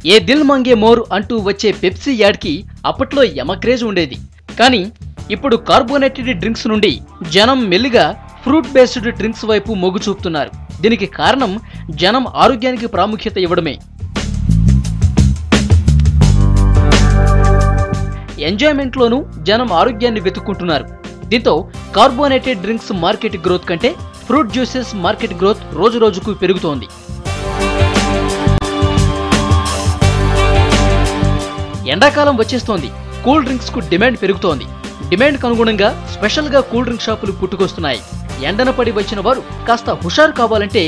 ఏ Dil మంగే more అంటూ వచ్చే Pepsi యాడ్కి అప్పట్లో యమక్రేజ్ ఉండేది. కానీ ఇప్పుడు కార్బోనేటెడ్ డ్రింక్స్ నుండి జనం మెల్లిగా ఫ్రూట్ బేస్డ్ డ్రింక్స్ వైపు మొగ్గు చూపుతున్నారు. దీనికి కారణం జనం ఆరోగ్యానికి ప్రాముఖ్యత ఇవ్వడమే. ఎంజాయ్మెంట్లోనూ జనం ఆరోగ్యాన్ని వెతుక్కుంటున్నారు. దీంతో కార్బోనేటెడ్ డ్రింక్స్ మార్కెట్ గ్రోత్ కంటే ఫ్రూట్ జ్యూసెస్ మార్కెట్ గ్రోత్ రోజు రోజుకు పెరుగుతోంది. ఎండాకాలం వచ్చేస్తోంది. కూల్ డ్రింక్స్ కు డిమాండ్ పెరుగుతోంది. డిమాండ్కు అనుగుణంగా స్పెషల్ గా కూల్ డ్రింక్ షాపులు పుట్టుకొస్తున్నాయి. ఎండన పడి వచ్చిన వారు కాస్త హుషారు కావాలంటే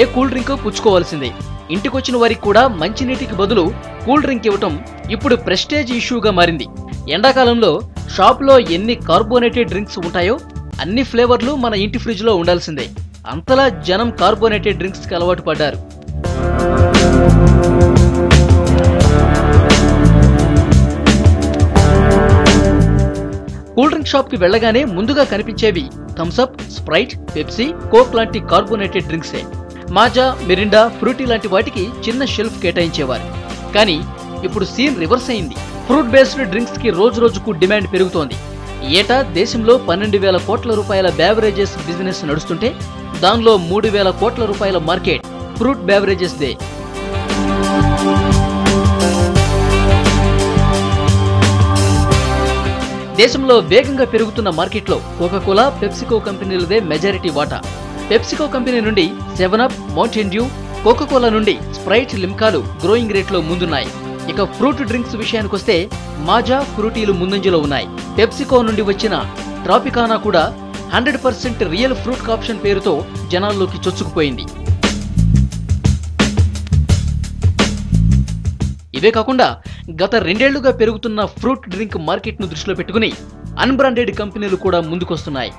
ఏ కూల్ డ్రింక్ పుచ్చుకోవాల్సిందే. ఇంటికొచ్చిన వారికి కూడా మంచినీటికి బదులు కూల్ డ్రింక్ ఇవ్వటం ఇప్పుడు ప్రెస్టేజ్ ఇష్యూగా మారింది. ఎండాకాలంలో షాపులో ఎన్ని కార్బోనేటెడ్ డ్రింక్స్ ఉంటాయో అన్ని ఫ్లేవర్లు మన ఇంటి ఫ్రిడ్జ్ లో ఉండాల్సిందే. అంతలా జనం కార్బోనేటెడ్ డ్రింక్స్ కి అలవాటు పడ్డారు. కూల్ డ్రింక్ షాప్ కి వెళ్లగానే ముందుగా కనిపించేవి థమ్స్అప్, స్ప్రైట్, పెప్సీ, కోక్ లాంటి కార్బోనేటెడ్ డ్రింక్సే. మాజా, మిరిండా, ఫ్రూటీ లాంటి వాటికి చిన్న షెల్ఫ్ కేటాయించేవారు. కానీ ఇప్పుడు సీన్ రివర్స్ అయింది. ఫ్రూట్ బేస్డ్ డ్రింక్స్ కి రోజు రోజుకు డిమాండ్ పెరుగుతోంది. ఏటా దేశంలో 12,000 కోట్ల రూపాయల బేవరేజెస్ బిజినెస్ నడుస్తుంటే దానిలో 3,000 కోట్ల రూపాయల మార్కెట్ ఫ్రూట్ బేవరేజెస్ దే. దేశంలో వేగంగా పెరుగుతున్న మార్కెట్లో కోకాకోలా, పెప్సికో కంపెనీలదే మెజారిటీ వాటా. పెప్సికో కంపెనీ నుండి 7అప్, మౌంటైన్ డ్యూ, కోకాకోలా నుండి స్ప్రైట్, లిమ్కాలు గ్రోయింగ్ రేట్లో ముందున్నాయి. ఇక ఫ్రూట్ డ్రింక్స్ విషయానికొస్తే మాజా, ఫ్రూటీలు ముందంజలో ఉన్నాయి. పెప్సికో నుండి వచ్చిన ట్రాపికానా కూడా 100% రియల్ ఫ్రూట్ కాప్షన్ పేరుతో జనాల్లోకి చొచ్చుకుపోయింది. ఇవే కాకుండా గత 2 ఏళ్లుగా పెరుగుతున్న ఫ్రూట్ డ్రింక్ మార్కెట్ ను దృష్టిలో పెట్టుకుని అన్బ్రాండెడ్ కంపెనీలు కూడా ముందుకొస్తున్నాయి.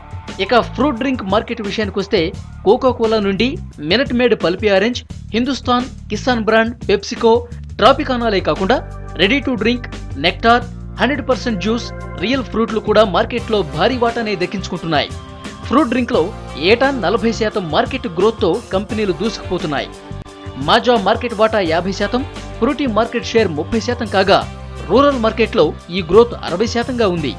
ఇక ఫ్రూట్ డ్రింక్ మార్కెట్ విషయానికొస్తే కోకాకోలా నుండి Minute Maid Pulpy orange, Hindustan, Kisan brand, PepsiCo, ట్రాపికానాలే కాకుండా ready to drink, nectar, 100% juice, Real ఫ్రూట్లు కూడా మార్కెట్లో భారీ వాటానే దక్కించుకుంటున్నాయి. ఫ్రూట్ డ్రింక్ లో ఏటా 40% మార్కెట్ గ్రోత్ తో కంపెనీలు దూసుకుపోతున్నాయి. మాజా మార్కెట్ వాటా 50%, ఫ్రూటీ మార్కెట్ షేర్ 30% కాగా రూరల్ మార్కెట్లో ఈ గ్రోత్ 60%గా ఉంది.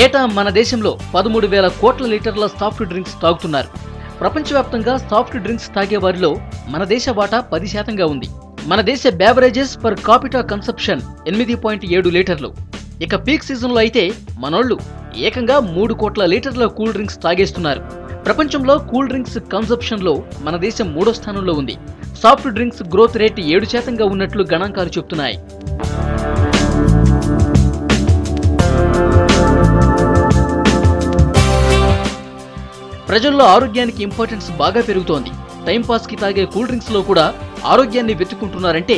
ఏటా మన దేశంలో 13,000 కోట్ల లీటర్ల సాఫ్ట్ డ్రింక్స్ తాగుతున్నారు. ప్రపంచవ్యాప్తంగా సాఫ్ట్ డ్రింక్స్ తాగే వారిలో మన దేశ వాటా 10%గా ఉంది. మన దేశ బేవరేజెస్ పర్ కాపిటా కన్సంప్షన్ 8.7 లీటర్లు. ఇక పీక్ సీజన్లో అయితే మనోళ్లు ఏకంగా 3 కోట్ల లీటర్ల కూల్ డ్రింక్స్ తాగేస్తున్నారు. ప్రపంచంలో కూల్ డ్రింక్స్ కన్సంప్షన్ లో మన దేశం 3వ స్థానంలో ఉంది. సాఫ్ట్ డ్రింక్స్ గ్రోత్ రేట్ 7%గా ఉన్నట్లు గణాంకాలు చెబుతున్నాయి. ప్రజల్లో ఆరోగ్యానికి ఇంపార్టెన్స్ బాగా పెరుగుతోంది. టైంపాస్ కి తాగే కూల్ డ్రింక్స్ లో కూడా ఆరోగ్యాన్ని వెతుక్కుంటున్నారంటే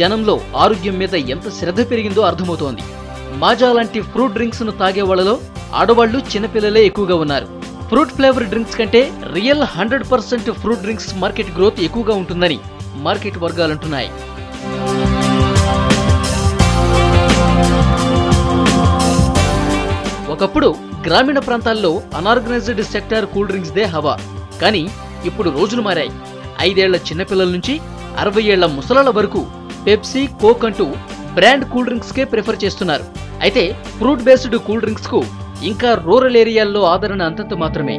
జనంలో ఆరోగ్యం మీద ఎంత శ్రద్ధ పెరిగిందో అర్థమవుతోంది. మాజా లాంటి ఫ్రూట్ డ్రింక్స్ ను తాగే వాళ్లలో ఆడవాళ్లు, చిన్నపిల్లలే ఎక్కువగా ఉన్నారు. ఫ్రూట్ ఫ్లేవర్ డ్రింక్స్ కంటే real 100% fruit drinks market growth ఎక్కువగా ఉంటుందని మార్కెట్ వర్గాలంటున్నాయి. ఒకప్పుడు గ్రామీణ ప్రాంతాల్లో unorganised sector cool drinks they హవా. కానీ ఇప్పుడు రోజులు మారాయి. 5 ఏళ్ల చిన్నపిల్లల నుంచి 60 ఏళ్ల ముసలాళ్ల వరకు పెప్సీ, కోక్ అంటూ బ్రాండ్ కూల్ డ్రింక్స్ కే ప్రిఫర్ చేస్తున్నారు. అయితే ఫ్రూట్ బేస్డ్ కూల్ డ్రింక్స్ కు ఇంకా రూరల్ ఏరియాల్లో ఆదరణ అంతంత మాత్రమే.